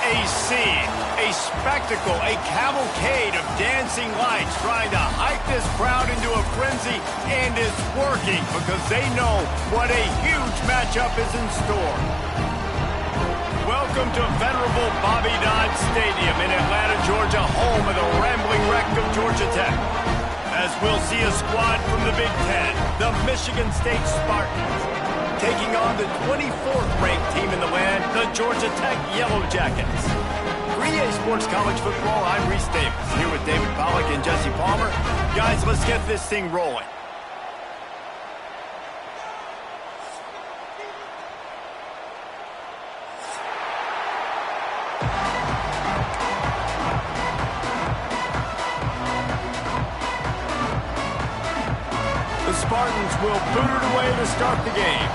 A scene, a spectacle, a cavalcade of dancing lights trying to hype this crowd into a frenzy, and it's working because they know what a huge matchup is in store. Welcome to venerable Bobby Dodd Stadium in Atlanta, Georgia, home of the rambling wreck of Georgia Tech. As we'll see a squad from the Big Ten, the Michigan State Spartans, taking on the 24th-ranked team in the land, the Georgia Tech Yellow Jackets. For EA Sports College Football, I'm Reese Davis, here with David Pollack and Jesse Palmer. Guys, let's get this thing rolling. The Spartans will boot it away to start the game.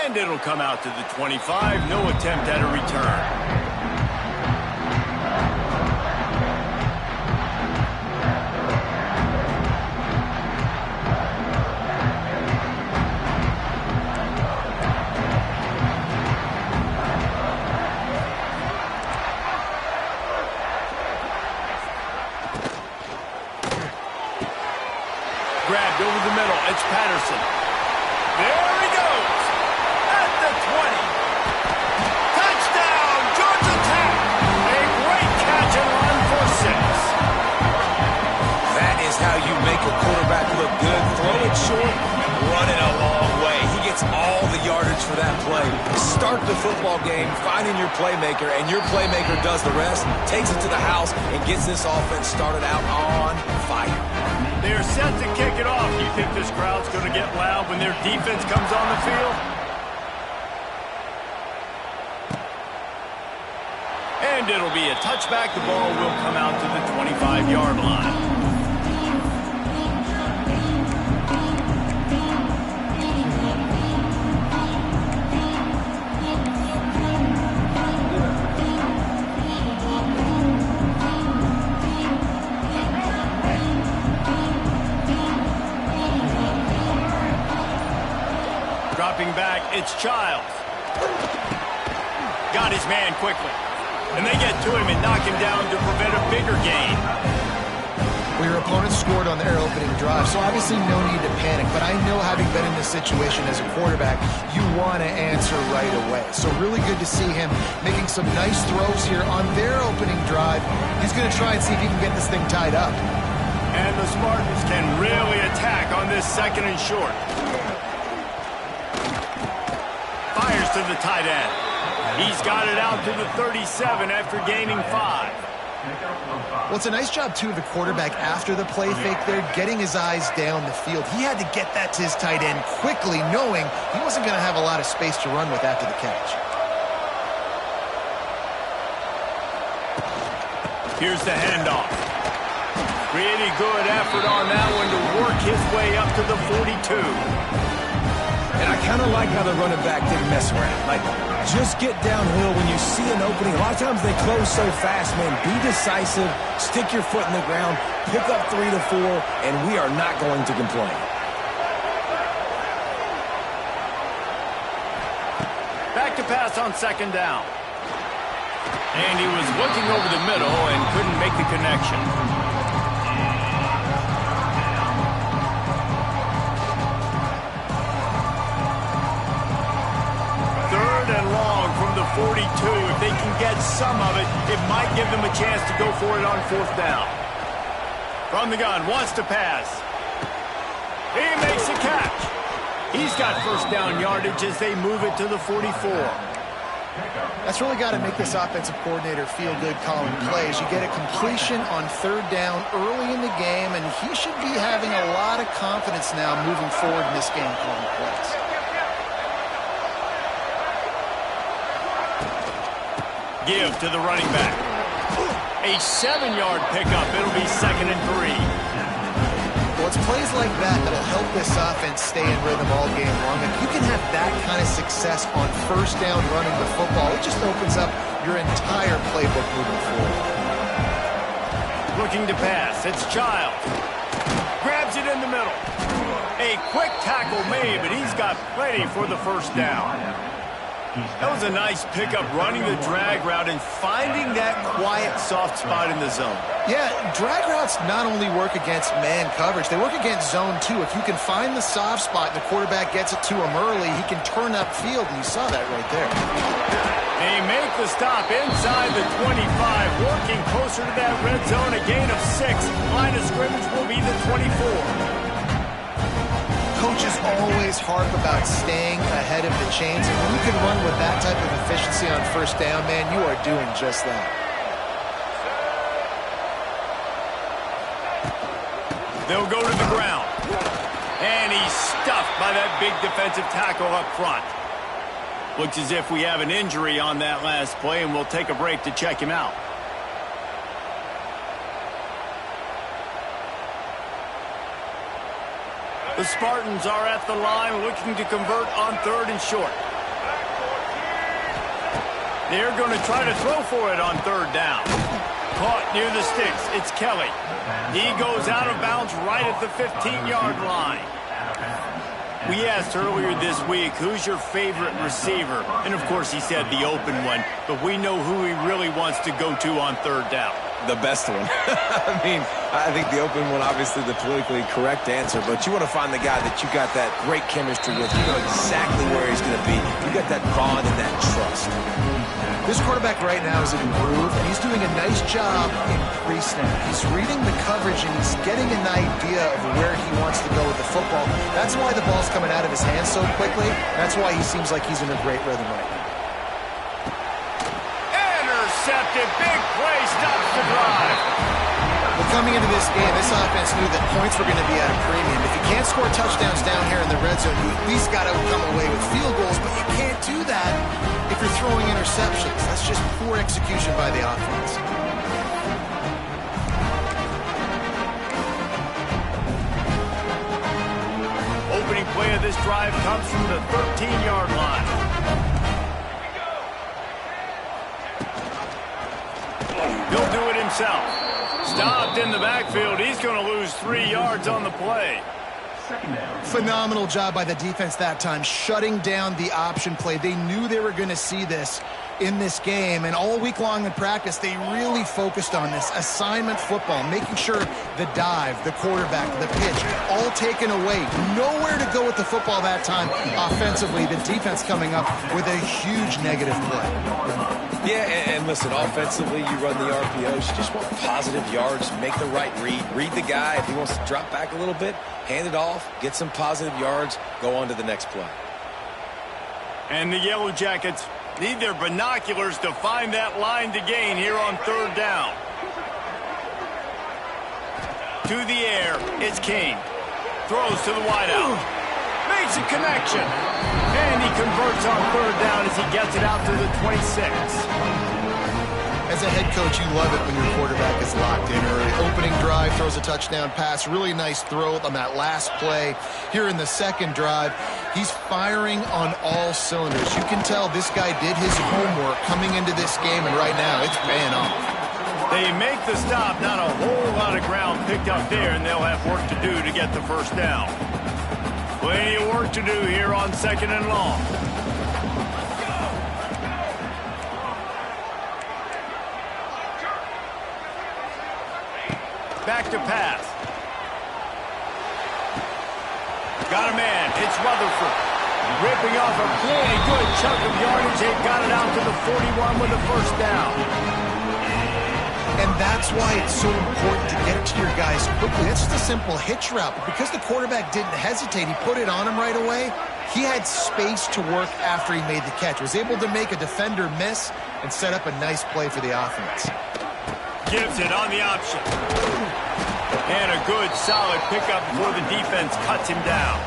And it'll come out to the 25. No attempt at a return. Grabbed over the middle. It's Patterson. There he goes. At the 20. Touchdown, Georgia Tech. A great catch and run for 6. That is how you make a quarterback look good. Throw it short, run it a long way. He gets all the yardage for that play. Start the football game finding your playmaker, and your playmaker does the rest, takes it to the house, and gets this offense started out on fire. They're set to kick it off. You think this crowd's going to get loud when their defense comes on the field? And it'll be a touchback. The ball will come out to the 25-yard line. Dropping back, it's Childs. Got his man quickly. And they get to him and knock him down to prevent a bigger gain. Well, your opponent scored on their opening drive, so obviously no need to panic. But I know, having been in this situation as a quarterback, you want to answer right away. So really good to see him making some nice throws here on their opening drive. He's going to try and see if he can get this thing tied up. And the Spartans can really attack on this second and short. Fires to the tight end. He's got it out to the 37 after gaining 5. Well, it's a nice job, too, of the quarterback after the play fake there, getting his eyes down the field. He had to get that to his tight end quickly, knowing he wasn't going to have a lot of space to run with after the catch. Here's the handoff. Pretty good effort on that one to work his way up to the 42. And I kind of like how the running back didn't mess around. Like, just get downhill when you see an opening. A lot of times they close so fast, man. Be decisive, stick your foot in the ground, pick up 3 to 4, and we are not going to complain. Back to pass on second down. And he was looking over the middle and couldn't make the connection. And long from the 42. If they can get some of it, it might give them a chance to go for it on 4th down. From the gun, wants to pass. He makes a catch. He's got first down yardage as they move it to the 44. That's really got to make this offensive coordinator feel good calling plays. You get a completion on 3rd down early in the game, and he should be having a lot of confidence now moving forward in this game calling plays. Give to the running back. A 7-yard pickup. It'll be 2nd and 3. Well, it's plays like that that'll help this offense stay in rhythm all game long. If you can have that kind of success on 1st down running the football, it just opens up your entire playbook moving forward. Looking to pass. It's Childs. Grabs it in the middle. A quick tackle made, but he's got plenty for the first down. That was a nice pickup, running the drag route and finding that quiet, soft spot in the zone. Yeah, drag routes not only work against man coverage, they work against zone too. If you can find the soft spot and the quarterback gets it to him early, he can turn upfield, and you saw that right there. They make the stop inside the 25, working closer to that red zone, a gain of 6. Line of scrimmage will be the 24. Coaches always harp about staying ahead of the chains, and when you can run with that type of efficiency on first down, man, you are doing just that. They'll go to the ground. And he's stuffed by that big defensive tackle up front. Looks as if we have an injury on that last play, and we'll take a break to check him out. The Spartans are at the line looking to convert on 3rd and short. They're going to try to throw for it on 3rd down. Caught near the sticks. It's Kelly. He goes out of bounds right at the 15-yard line. We asked earlier this week, who's your favorite receiver? And, of course, he said the open one. But we know who he really wants to go to on 3rd down. The best one. I mean, I think the open one, obviously the politically correct answer, but you want to find the guy that you got that great chemistry with. You know exactly where he's going to be. You got that bond and that trust. This quarterback right now is in a groove, and he's doing a nice job in pre-snap. He's reading the coverage, and he's getting an idea of where he wants to go with the football. That's why the ball's coming out of his hands so quickly. That's why he seems like he's in a great rhythm right now. Intercepted. Big play. Stops the drive. Well, coming into this game, this offense knew that points were going to be at a premium. If you can't score touchdowns down here in the red zone, you at least got to come away with field goals, but you can't do that if you're throwing interceptions. That's just poor execution by the offense. Opening play of this drive comes from the 13-yard line. He'll do it himself. Stopped in the backfield. He's going to lose 3 yards on the play. Phenomenal job by the defense that time, shutting down the option play. They knew they were going to see this in this game, and all week long in practice, they really focused on this assignment football, making sure the dive, the quarterback, the pitch, all taken away. Nowhere to go with the football that time offensively. The defense coming up with a huge negative play. Yeah, and listen, offensively, you run the RPOs. You just want positive yards, make the right read the guy. If he wants to drop back a little bit, hand it off, get some positive yards, go on to the next play. And the Yellow Jackets need their binoculars to find that line to gain here on 3rd down. To the air, it's King. Throws to the wideout. Makes a connection. And he converts on 3rd down as he gets it out to the 26. As a head coach, you love it when your quarterback is locked in early. Opening drive, throws a touchdown pass. Really nice throw on that last play. Here in the second drive, he's firing on all cylinders. You can tell this guy did his homework coming into this game, and right now it's paying off. They make the stop. Not a whole lot of ground picked up there, and they'll have work to do to get the first down. Plenty of work to do here on 2nd and long. Back to pass. Got a man. It's Rutherford. Ripping off a pretty good chunk of yardage. They've got it out to the 41 with a first down. And that's why it's so important to get it to your guys quickly. That's just a simple hitch route. But because the quarterback didn't hesitate, he put it on him right away. He had space to work after he made the catch. Was able to make a defender miss and set up a nice play for the offense. Gives it on the option. And a good, solid pickup before the defense cuts him down.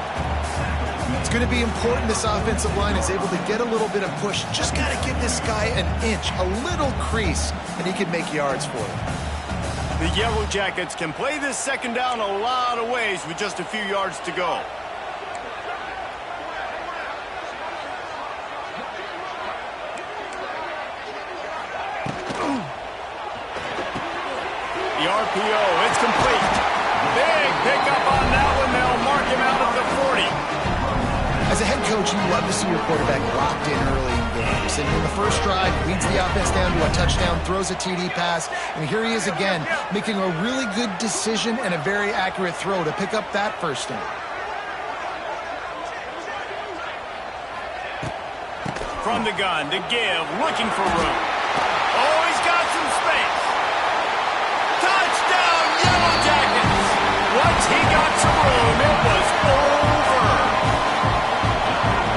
It's going to be important this offensive line is able to get a little bit of push. Just got to give this guy an inch, a little crease, and he can make yards for it. The Yellow Jackets can play this 2nd down a lot of ways with just a few yards to go. The RPO, it's complete. Big pickup on that one. They'll mark him out at the coach, you love to see your quarterback locked in early in games. And in the first drive, leads the offense down to a touchdown, throws a TD pass, and here he is again, making a really good decision and a very accurate throw to pick up that first down. From the gun to give, looking for room. Oh, he's got some space. Touchdown, Yellow Jackets! Once he got some room, it was over.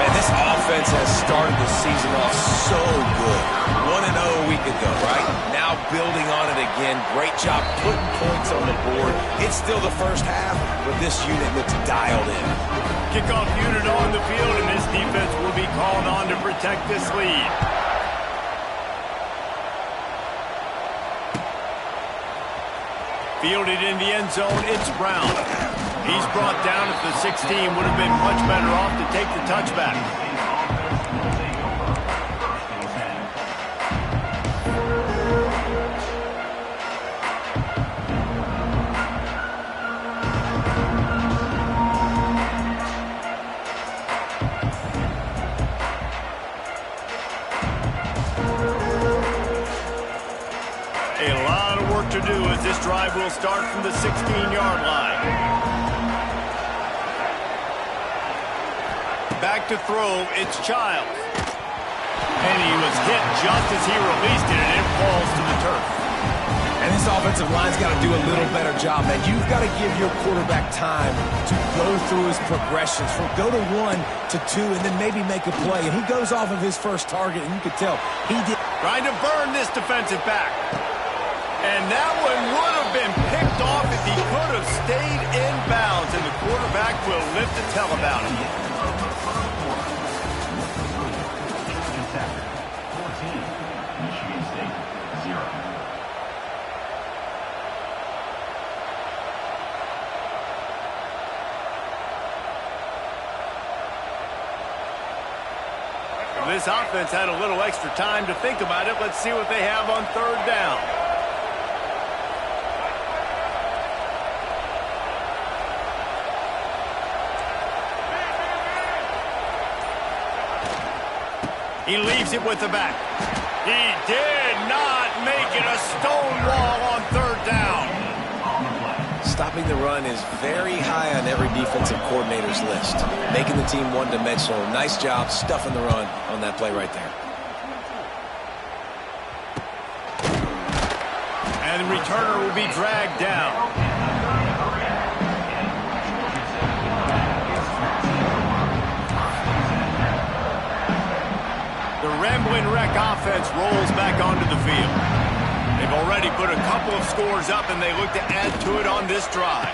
Man, this offense has started the season off so good. 1-0 a week ago, right? Now building on it again. Great job putting points on the board. It's still the first half, but this unit looks dialed in. Kickoff unit on the field, and this defense will be called on to protect this lead. Fielded in the end zone, it's Brown. He's brought down at the 16. Would have been much better off to take the touchback. To do as this drive will start from the 16-yard line. Back to throw, it's Childs. And he was hit just as he released it, and it falls to the turf. And this offensive line's got to do a little better job, man. You've got to give your quarterback time to go through his progressions, from go to 1 to 2, and then maybe make a play. And he goes off of his first target, and you could tell he did. Trying to burn this defensive back. And that one would have been picked off if he could have stayed in bounds, and the quarterback will live to tell about it. This offense had a little extra time to think about it. Let's see what they have on third down. He leaves it with the back. He did not make it a stone wall on third down. Stopping the run is very high on every defensive coordinator's list. Making the team one-dimensional. Nice job stuffing the run on that play right there. And the returner will be dragged down. The Rambling Wreck offense rolls back onto the field. They've already put a couple of scores up, and they look to add to it on this drive.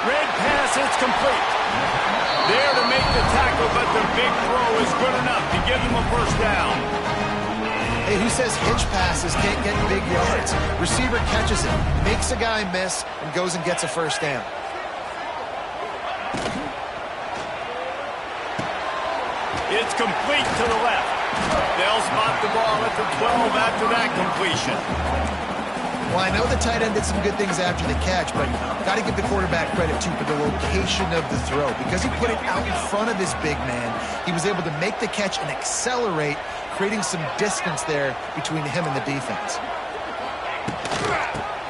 Red pass, it's complete. There to make the tackle, but the big throw is good enough to give them a first down. Hey, who says hitch passes can't get big yards? Receiver catches it, makes a guy miss, and goes and gets a first down. It's complete to the left. They'll spot the ball at the 12 after that completion. Well, I know the tight end did some good things after the catch, but got to give the quarterback credit, too, for the location of the throw. Because he put it out in front of his big man, he was able to make the catch and accelerate, creating some distance there between him and the defense.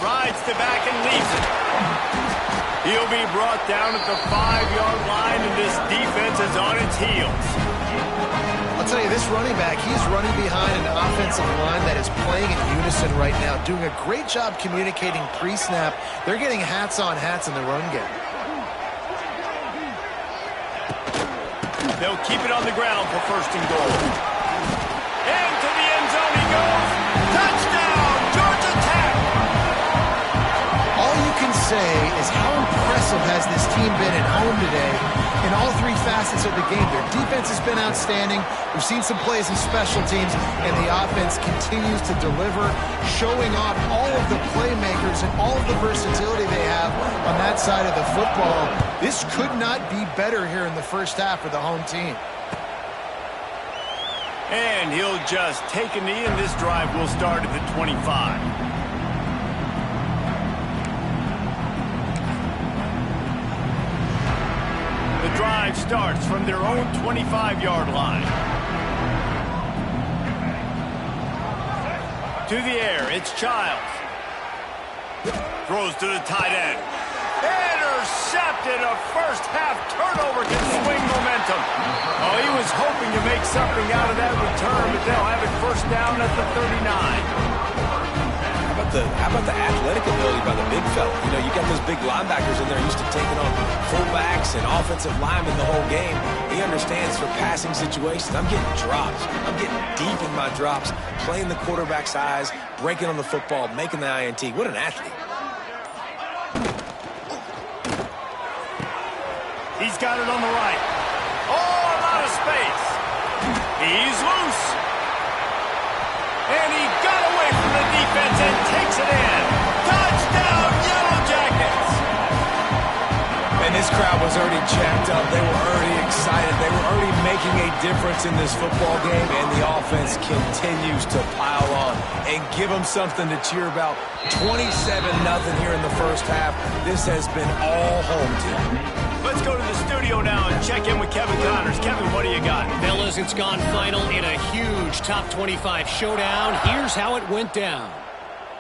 Rides the back and leaves it. He'll be brought down at the 5-yard line, and this defense is on its heels. I'll tell you, this running back, he's running behind an offensive line that is playing in unison right now, doing a great job communicating pre-snap. They're getting hats on hats in the run game. They'll keep it on the ground for first and goal. Into the end zone he goes. Touchdown, Georgia Tech! All you can say is how impressive has this team been at home today in all three facets of the game. Their defense has been outstanding. We've seen some plays in special teams, and the offense continues to deliver, showing off all of the playmakers and all of the versatility they have on that side of the football. This could not be better here in the first half for the home team. And he'll just take a knee, and this drive will start at the 25. The drive drive starts from their own 25-yard line. To the air, it's Childs. Throws to the tight end. Intercepted. A first-half turnover can swing momentum. Oh, he was hoping to make something out of that return, but they'll have it first down at the 39. How about the athletic ability by the big fella? You know, you got those big linebackers in there used to taking on fullbacks and offensive linemen the whole game. He understands for passing situations. I'm getting drops. I'm getting deep in my drops, playing the quarterback's eyes, breaking on the football, making the INT. What an athlete. He's got it on the right. Oh, a lot of space. He's loose. And he got away from the defense and takes it in. Touchdown, Yellow Jackets. And this crowd was already jacked up. They were already excited. They were already making a difference in this football game, and the offense continues to pile on and give them something to cheer about. 27-0 here in the first half. This has been all home team. Let's go to the studio now and check in with Kevin Connors. Kevin, what do you got? Fellas, it's gone final in a huge top 25 showdown. Here's how it went down.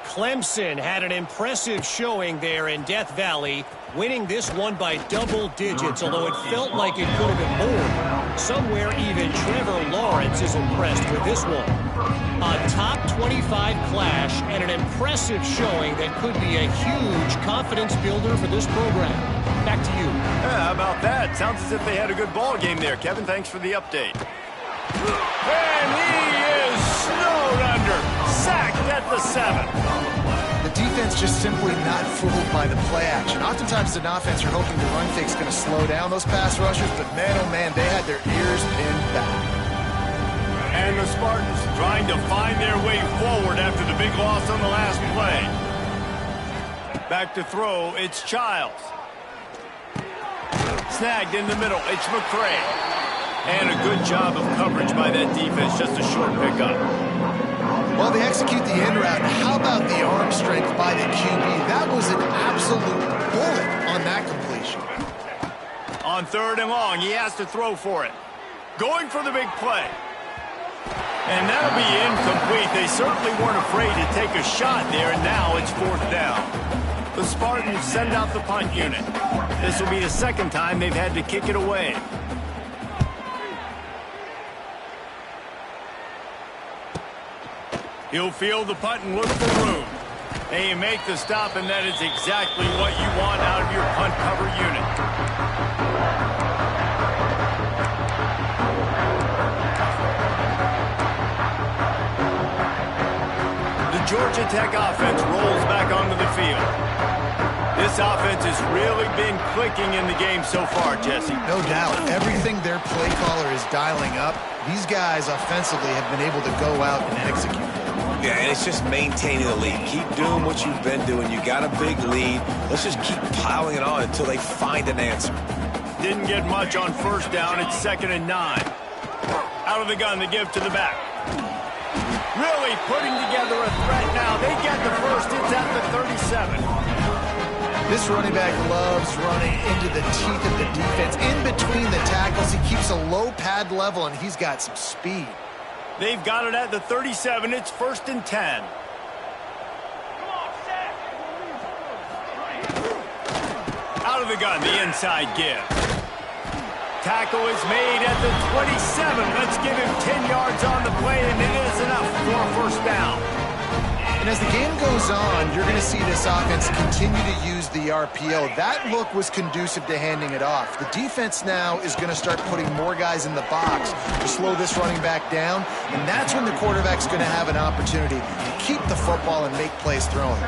Clemson had an impressive showing there in Death Valley, winning this one by double digits, although it felt like it could have been more. Somewhere even Trevor Lawrence is impressed with this one. A top 25 clash and an impressive showing that could be a huge confidence builder for this program. Back to you. Yeah, how about that? Sounds as if they had a good ball game there. Kevin, thanks for the update. And he is snowed under. Sacked at the 7. The defense just simply not fooled by the play action. Oftentimes, an offense, you're hoping the run fake's going to slow down those pass rushers, but man, oh man, they had their ears pinned back. And the Spartans trying to find their way forward after the big loss on the last play. Back to throw, it's Childs. Snagged in the middle, it's McCray. And a good job of coverage by that defense, just a short pickup. Well, they execute the end route. How about the arm strength by the QB? That was an absolute bullet on that completion. On 3rd and long, he has to throw for it. Going for the big play. And that'll be incomplete. They certainly weren't afraid to take a shot there, and now it's 4th down. The Spartans send out the punt unit. This will be the second time they've had to kick it away. He'll field the punt and look for room. They make the stop, and that is exactly what you want out of your punt cover unit. The Georgia Tech offense rolls back onto the field. This offense has really been clicking in the game so far, Jesse. No doubt. Everything their play caller is dialing up, these guys offensively have been able to go out and execute. Yeah, and it's just maintaining the lead. Keep doing what you've been doing. You got a big lead. Let's just keep piling it on until they find an answer. Didn't get much on 1st down. It's 2nd and 9. Out of the gun, they give to the back. Really putting together a threat now. They get the first. It's at the 37. This running back loves running into the teeth of the defense. In between the tackles, he keeps a low pad level, and he's got some speed. They've got it at the 37. It's 1st and 10. Out of the gun, the inside give. Tackle is made at the 27. Let's give him 10 yards on the play, and it is enough for a 1st down. And as the game goes on, you're going to see this offense continue to use the RPO. That look was conducive to handing it off. The defense now is going to start putting more guys in the box to slow this running back down, and that's when the quarterback's going to have an opportunity to keep the football and make plays throwing.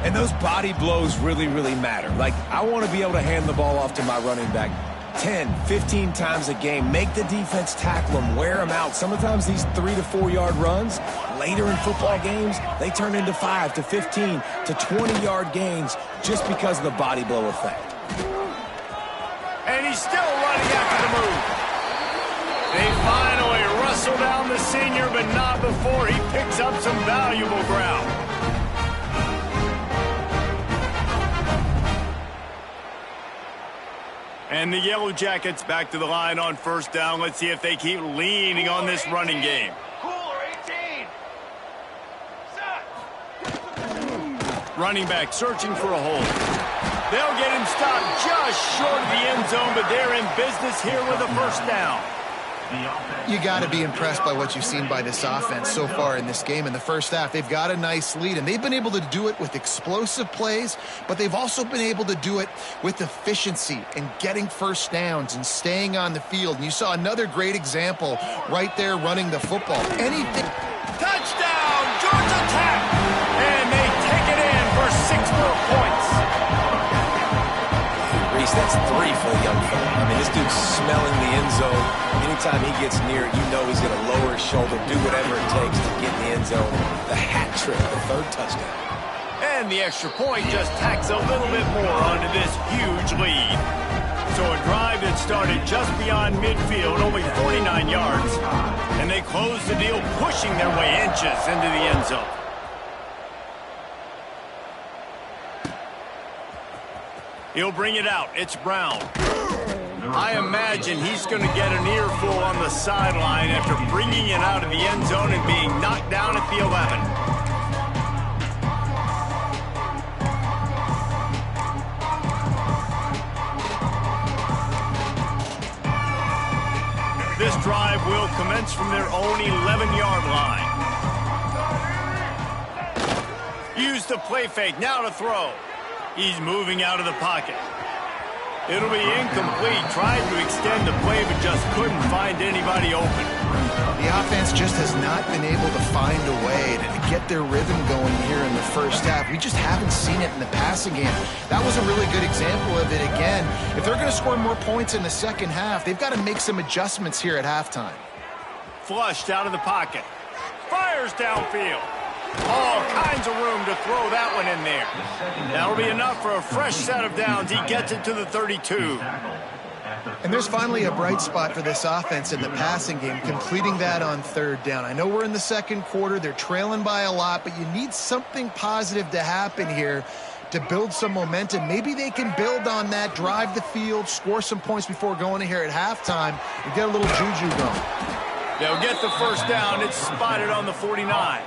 And those body blows really, really matter. Like, I want to be able to hand the ball off to my running back 10, 15 times a game. Make the defense tackle them, wear them out. Sometimes these 3 to 4 yard runs, later in football games, they turn into 5 to 15 to 20 yard gains just because of the body blow effect. And he's still running after the move. They finally wrestle down the senior, but not before he picks up some valuable ground. And the Yellow Jackets back to the line on first down. Let's see if they keep leaning on this running game. Running back searching for a hole. They'll get him stopped just short of the end zone, but they're in business here with a first down. You got to be impressed by what you've seen by this offense so far in this game. In the first half, they've got a nice lead, and they've been able to do it with explosive plays, but they've also been able to do it with efficiency and getting first downs and staying on the field. And you saw another great example right there running the football. Anything. Touchdown, Georgia Tech! And they take it in for 6 more points. Reese, that's 3 for the young fella. I mean, this dude's smelling the end zone. Anytime he gets near it, you know he's going to lower his shoulder, do whatever it takes to get in the end zone. The hat trick, the 3rd touchdown. And the extra point just tacks a little bit more onto this huge lead. So a drive that started just beyond midfield, only 49 yards, and they close the deal, pushing their way inches into the end zone. He'll bring it out. It's Brown. I imagine he's going to get an earful on the sideline after bringing it out of the end zone and being knocked down at the 11. This drive will commence from their own 11-yard line. Use the play fake. Now to throw. He's moving out of the pocket. It'll be incomplete. Tried to extend the play, but just couldn't find anybody open. The offense just has not been able to find a way to get their rhythm going here in the first half. We just haven't seen it in the passing game. That was a really good example of it again. If they're going to score more points in the second half, they've got to make some adjustments here at halftime. Flushed out of the pocket. Fires downfield. All kinds of room to throw that one in there. That'll be enough for a fresh set of downs. He gets it to the 32. And there's finally a bright spot for this offense in the passing game, completing that on 3rd down. I know we're in the second quarter. They're trailing by a lot, but you need something positive to happen here to build some momentum. Maybe they can build on that, drive the field, score some points before going in here at halftime, and get a little juju going. They'll get the first down. It's spotted on the 49.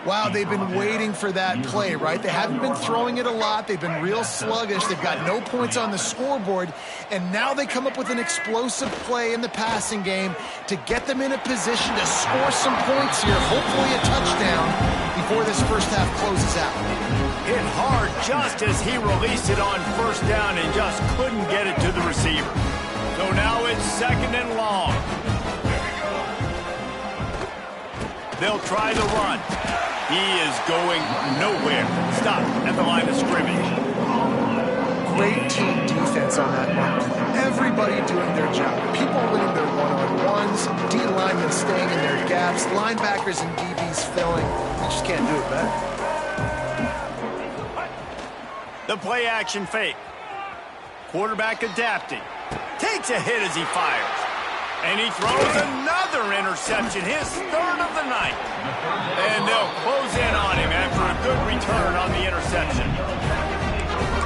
Wow, they've been waiting for that play, right? They haven't been throwing it a lot. They've been real sluggish. They've got no points on the scoreboard. And now they come up with an explosive play in the passing game to get them in a position to score some points here, hopefully a touchdown, before this first half closes out. Hit hard just as he released it on first down and just couldn't get it to the receiver. So now it's 2nd and long. They'll try the run. He is going nowhere. Stop at the line of scrimmage. Great team defense on that one. Everybody doing their job. People winning their one-on-ones, D linemen staying in their gaps, linebackers and DBs filling. You just can't do it better. The play action fake. Quarterback adapting. Takes a hit as he fires. And he throws another interception, his 3rd of the night. And they'll close in on him after a good return on the interception.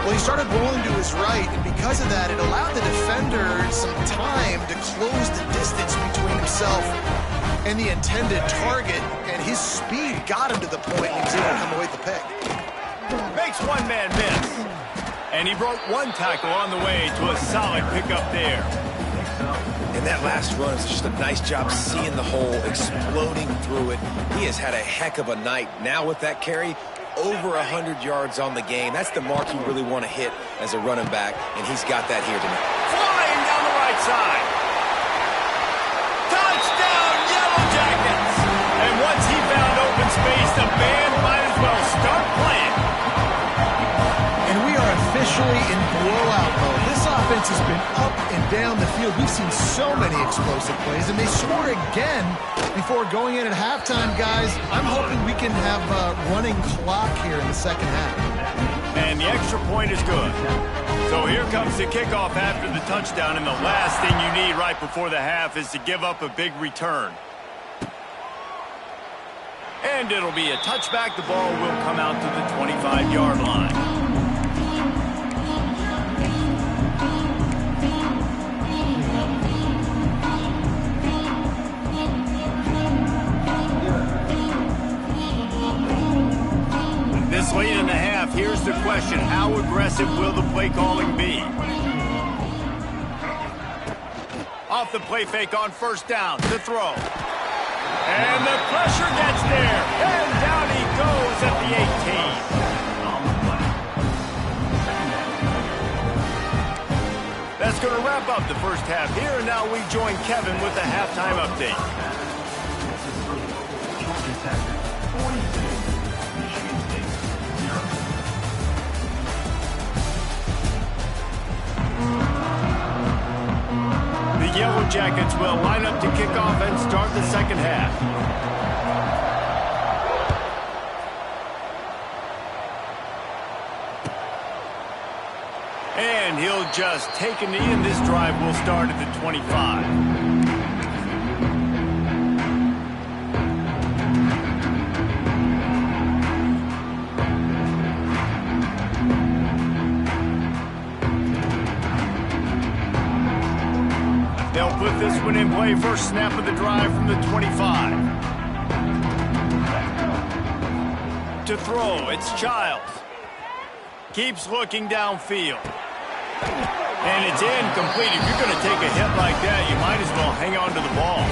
Well, he started rolling to his right, and because of that, it allowed the defender some time to close the distance between himself and the intended target, and his speed got him to the point he was able to come away with the pick. Makes one man miss. And he broke one tackle on the way to a solid pickup there. And that last run is just a nice job seeing the hole, exploding through it. He has had a heck of a night. Now with that carry, over 100 yards on the game. That's the mark you really want to hit as a running back, and he's got that here tonight. Flying down the right side. Touchdown, Yellow Jackets! And once he found open space, the band might as well start playing. And we are officially in blowout mode. This offense has been up and down the field. We've seen so many explosive plays, and they scored again before going in at halftime, guys. I'm hoping we can have a running clock here in the second half. And the extra point is good. So here comes the kickoff after the touchdown, and the last thing you need right before the half is to give up a big return. And it'll be a touchback. The ball will come out to the 25-yard line. the question, how aggressive will the play calling be? Off the play fake on first down, to throw. And the pressure gets there. And down he goes at the 18. That's going to wrap up the first half here, and now we join Kevin with the halftime update. The Yellow Jackets will line up to kick off and start the second half. And he'll just take a knee, and this drive will start at the 25. They'll put this one in play. First snap of the drive from the 25. To throw, it's Childs. Keeps looking downfield. And it's incomplete. If you're going to take a hit like that, you might as well hang on to the ball.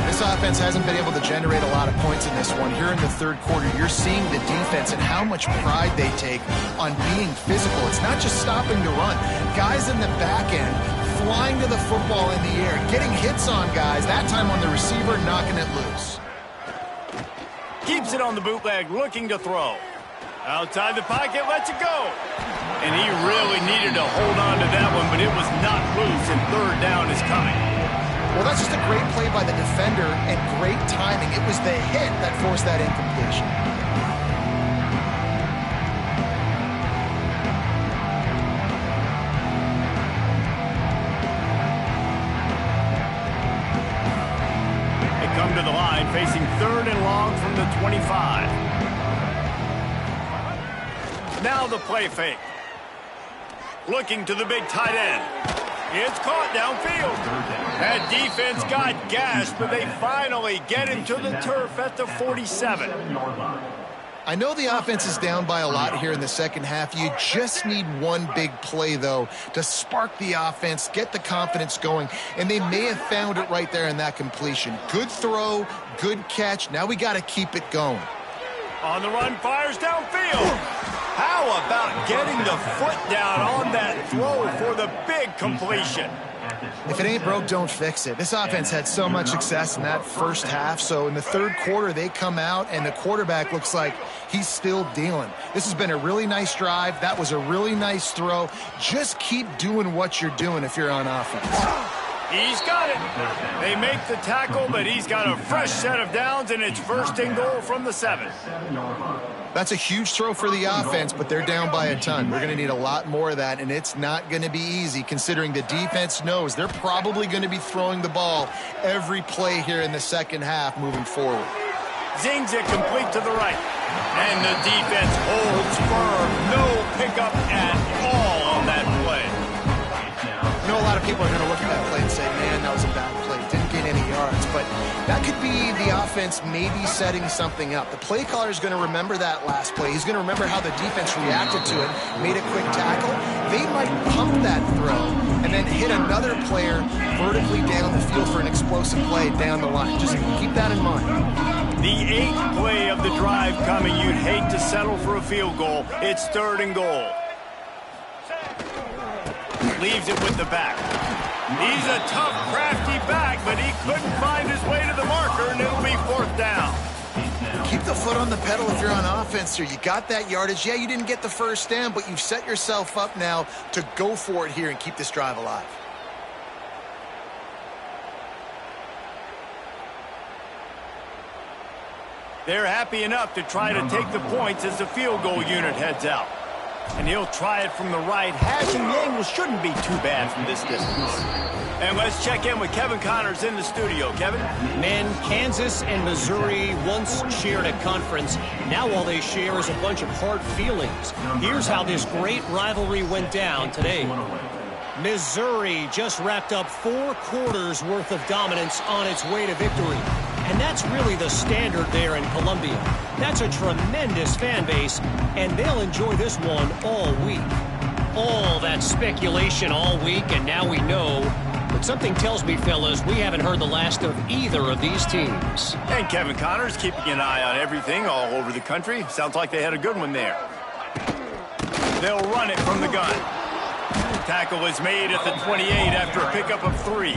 This offense hasn't been able to generate a lot of points in this one. Here in the third quarter, you're seeing the defense and how much pride they take on being physical. It's not just stopping to run. Guys in the back end flying to the football in the air, getting hits on guys, that time on the receiver, knocking it loose. Keeps it on the bootleg, looking to throw. Outside the pocket, lets it go. And he really needed to hold on to that one, but it was not loose, and third down is coming. Well, that's just a great play by the defender and great timing. It was the hit that forced that incompletion. They come to the line, facing third and long from the 25. Now the play fake. Looking to the big tight end. It's caught downfield. That defense got gashed, but they finally get him to the turf at the 47. I know the offense is down by a lot here in the second half. You just need one big play, though, to spark the offense, get the confidence going, and they may have found it right there in that completion. Good throw, good catch. Now we got to keep it going. On the run, fires downfield. How about getting the foot down on that throw for the big completion? If it ain't broke, don't fix it. This offense had so much success in that first half, so in the third quarter, they come out, and the quarterback looks like he's still dealing. This has been a really nice drive. That was a really nice throw. Just keep doing what you're doing if you're on offense. He's got it. They make the tackle, but he's got a fresh set of downs, and it's first and goal from the 7. That's a huge throw for the offense, but they're down by a ton. We're going to need a lot more of that, and it's not going to be easy considering the defense knows they're probably going to be throwing the ball every play here in the second half moving forward. Zings it complete to the right. And the defense holds firm. No pickup at all on that play. I know a lot of people are going to look at that play and say, man, that was a bad play. Didn't gain any yards. But that could be the offense maybe setting something up. The play caller is going to remember that last play. He's going to remember how the defense reacted to it, made a quick tackle. They might pump that throw and then hit another player vertically down the field for an explosive play down the line. Just keep that in mind. The 8th play of the drive coming. You'd hate to settle for a field goal. It's third and goal. Leaves it with the back. He's a tough, crafty back, but he couldn't find his way to the marker, and it'll be fourth down. Keep the foot on the pedal if you're on offense here. You got that yardage. Yeah, you didn't get the first down, but you've set yourself up now to go for it here and keep this drive alive. They're happy enough to try to take the points as the field goal unit heads out. And he'll try it from the right. Hashing the angle shouldn't be too bad from this distance. And let's check in with Kevin Connors in the studio. Kevin? Men, Kansas and Missouri once shared a conference. Now all they share is a bunch of hard feelings. Here's how this great rivalry went down today. Missouri just wrapped up 4 quarters worth of dominance on its way to victory. And that's really the standard there in Colombia. That's a tremendous fan base, and they'll enjoy this one all week. All that speculation all week, and now we know. But something tells me, fellas, we haven't heard the last of either of these teams. And Kevin Connor's keeping an eye on everything all over the country. Sounds like they had a good one there. They'll run it from the gun. Tackle is made at the 28 after a pickup of 3.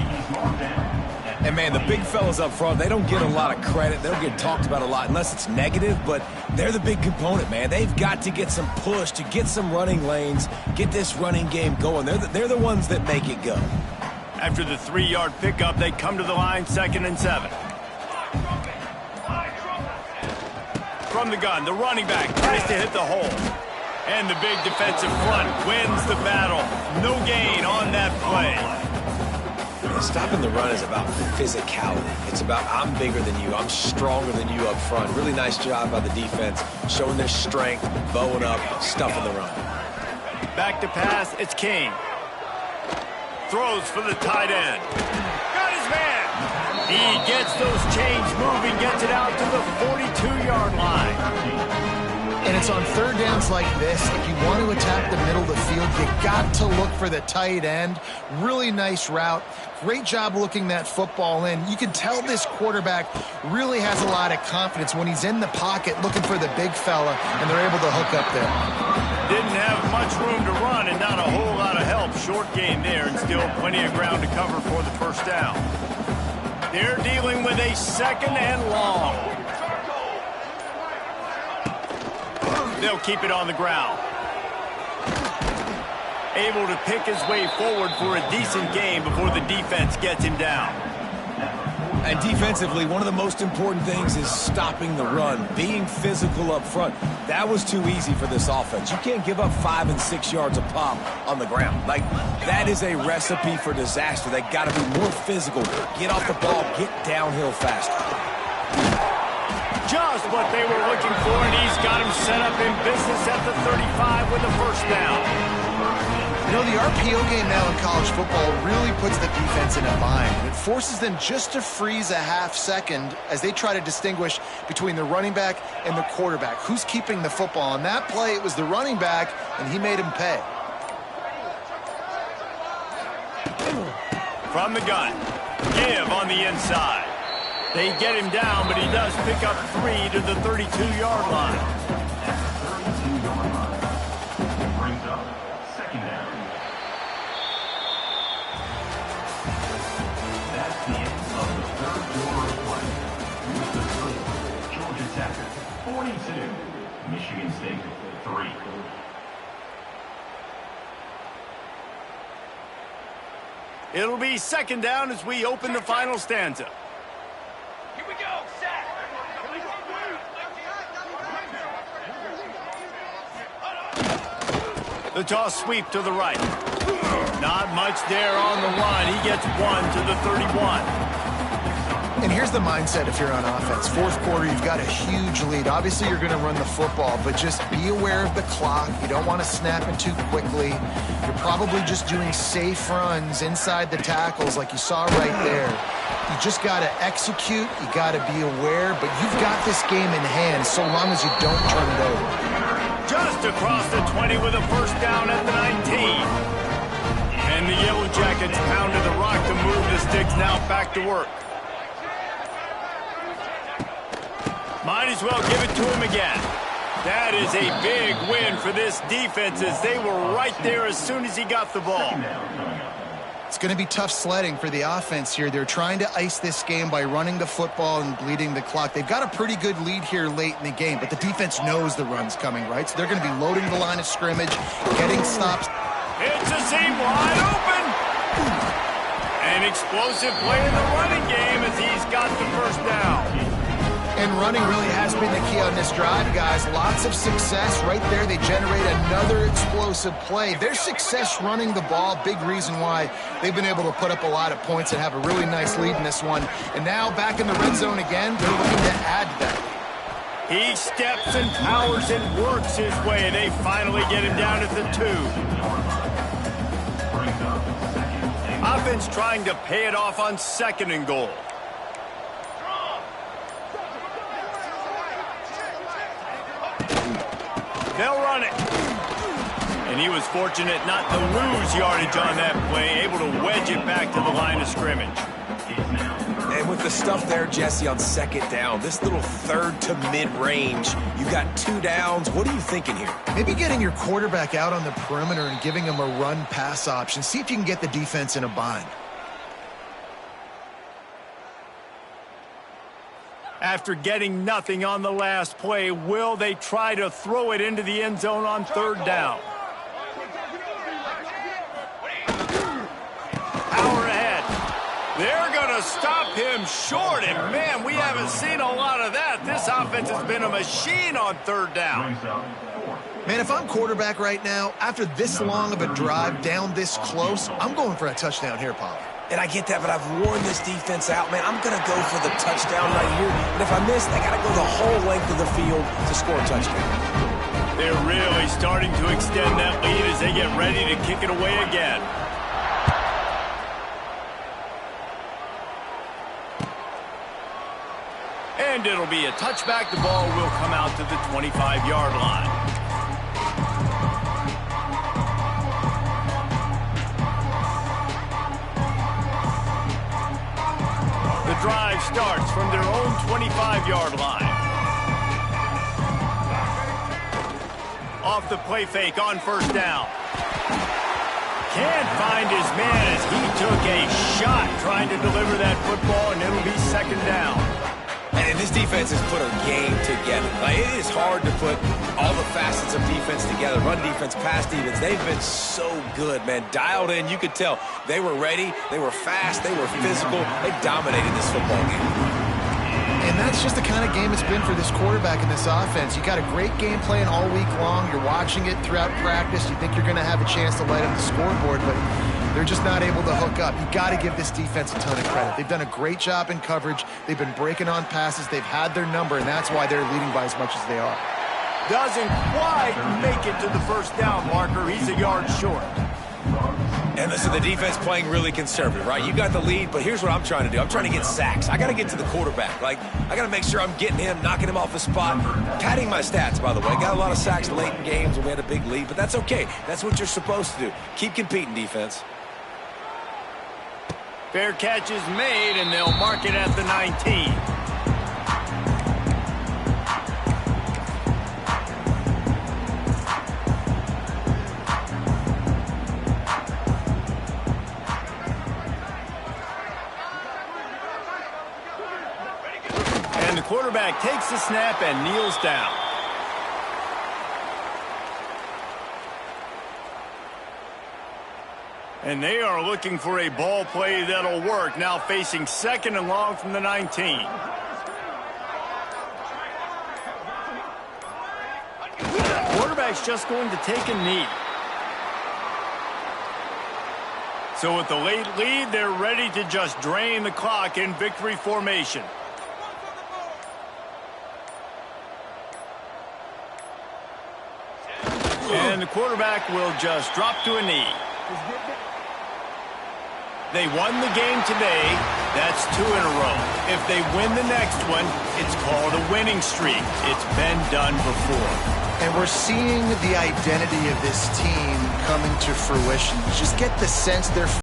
And, man, the big fellas up front, they don't get a lot of credit. They don't get talked about a lot unless it's negative, but they're the big component, man. They've got to get some push to get some running lanes, get this running game going. They're the ones that make it go. After the 3-yard pickup, they come to the line, 2nd and 7. From the gun, the running back tries to hit the hole. And the big defensive front wins the battle. No gain on that play. Stopping the run is about physicality. It's about I'm bigger than you. I'm stronger than you up front. Really nice job by the defense, showing their strength, bowing up, stuffing the run. Back to pass, it's King. Throws for the tight end. Got his man. He gets those chains moving, gets it out to the 42-yard line. And it's on third downs like this. If you want to attack the middle of the field, you got to look for the tight end. Really nice route. Great job looking that football in. You can tell this quarterback really has a lot of confidence when he's in the pocket looking for the big fella, and they're able to hook up there. Didn't have much room to run and not a whole lot of help. Short gain there and still plenty of ground to cover for the first down. They're dealing with a 2nd and long. They'll keep it on the ground. Able to pick his way forward for a decent game before the defense gets him down. And defensively, one of the most important things is stopping the run, being physical up front. That was too easy for this offense. You can't give up 5 and 6 yards a pop on the ground. Like, that is a recipe for disaster. They got to be more physical. Get off the ball, get downhill faster. Just what they were looking for, and he's got him set up in business at the 35 with a first down. You know, the RPO game now in college football really puts the defense in a bind. It forces them just to freeze a half second as they try to distinguish between the running back and the quarterback. Who's keeping the football? On that play, it was the running back, and he made him pay. From the gun, give on the inside. They get him down, but he does pick up 3 to the 32-yard line. Brings up 2nd down. That's the end of the 3rd quarter of play. With the score, Georgia Tech 42, Michigan State 3. It'll be 2nd down as we open the final stanza. Here we go, set. The toss sweep to the right. Not much there on the line. He gets 1 to the 31. And here's the mindset if you're on offense. 4th quarter, you've got a huge lead. Obviously, you're going to run the football, but just be aware of the clock. You don't want to snap it too quickly. You're probably just doing safe runs inside the tackles like you saw right there. You just got to execute. You got to be aware, but you've got this game in hand so long as you don't turn it over. Just across the 20 with a first down at the 19. And the Yellow Jackets pounded the rock to move the sticks now back to work. Might as well give it to him again. That is a big win for this defense as they were right there as soon as he got the ball. It's going to be tough sledding for the offense here. They're trying to ice this game by running the football and bleeding the clock. They've got a pretty good lead here late in the game, but the defense knows the run's coming, right? So they're going to be loading the line of scrimmage, getting stops. It's a seam wide open. An explosive play in the running game as he's got the first down. And running really has been the key on this drive, guys. Lots of success right there. They generate another explosive play. Their success running the ball, big reason why they've been able to put up a lot of points and have a really nice lead in this one. And now back in the red zone again, they're looking to add to that. He steps and powers and works his way. They finally get him down at the 2. Offense trying to pay it off on 2nd and goal. They'll run it. And he was fortunate not to lose yardage on that play, able to wedge it back to the line of scrimmage. And with the stuff there, Jesse, on second down, this little third to mid-range, you got 2 downs. What are you thinking here? Maybe getting your quarterback out on the perimeter and giving him a run-pass option. See if you can get the defense in a bind. After getting nothing on the last play, will they try to throw it into the end zone on third down? Power ahead. They're going to stop him short, and man, we haven't seen a lot of that. This offense has been a machine on third down. Man, if I'm quarterback right now, after this long of a drive down this close, I'm going for a touchdown here, Paul. And I get that, but I've worn this defense out, man. I'm going to go for the touchdown right here. And if I miss, they got to go the whole length of the field to score a touchdown. They're really starting to extend that lead as they get ready to kick it away again. And it'll be a touchback. The ball will come out to the 25-yard line. The drive starts from their own 25-yard line. Off the play fake on first down. Can't find his man as he took a shot trying to deliver that football, and it'll be second down. And this defense has put a game together. Like, it is hard to put all the facets of defense together. Run defense, pass defense. They've been so good, man. Dialed in. You could tell they were ready. They were fast. They were physical. They dominated this football game. And that's just the kind of game it's been for this quarterback in this offense. You got a great game plan all week long. You're watching it throughout practice. You think you're going to have a chance to light up the scoreboard, but they're just not able to hook up. You got to give this defense a ton of credit. They've done a great job in coverage. They've been breaking on passes. They've had their number, and that's why they're leading by as much as they are. Doesn't quite make it to the first down marker. He's a yard short. And listen, the defense playing really conservative, right? You got the lead, but here's what I'm trying to do. I'm trying to get sacks. I got to get to the quarterback. Like, I got to make sure I'm getting him, knocking him off the spot. Padding my stats, by the way. Got a lot of sacks late in games when we had a big lead, but that's okay. That's what you're supposed to do. Keep competing, defense. Fair catch is made, and they'll mark it at the 19. And the quarterback takes the snap and kneels down. And they are looking for a ball play that'll work. Now facing second and long from the 19. Quarterback's just going to take a knee. So with the late lead, they're ready to just drain the clock in victory formation. And the quarterback will just drop to a knee. They won the game today. That's 2 in a row. If they win the next one, it's called a winning streak. It's been done before. And we're seeing the identity of this team coming to fruition. You just get the sense they're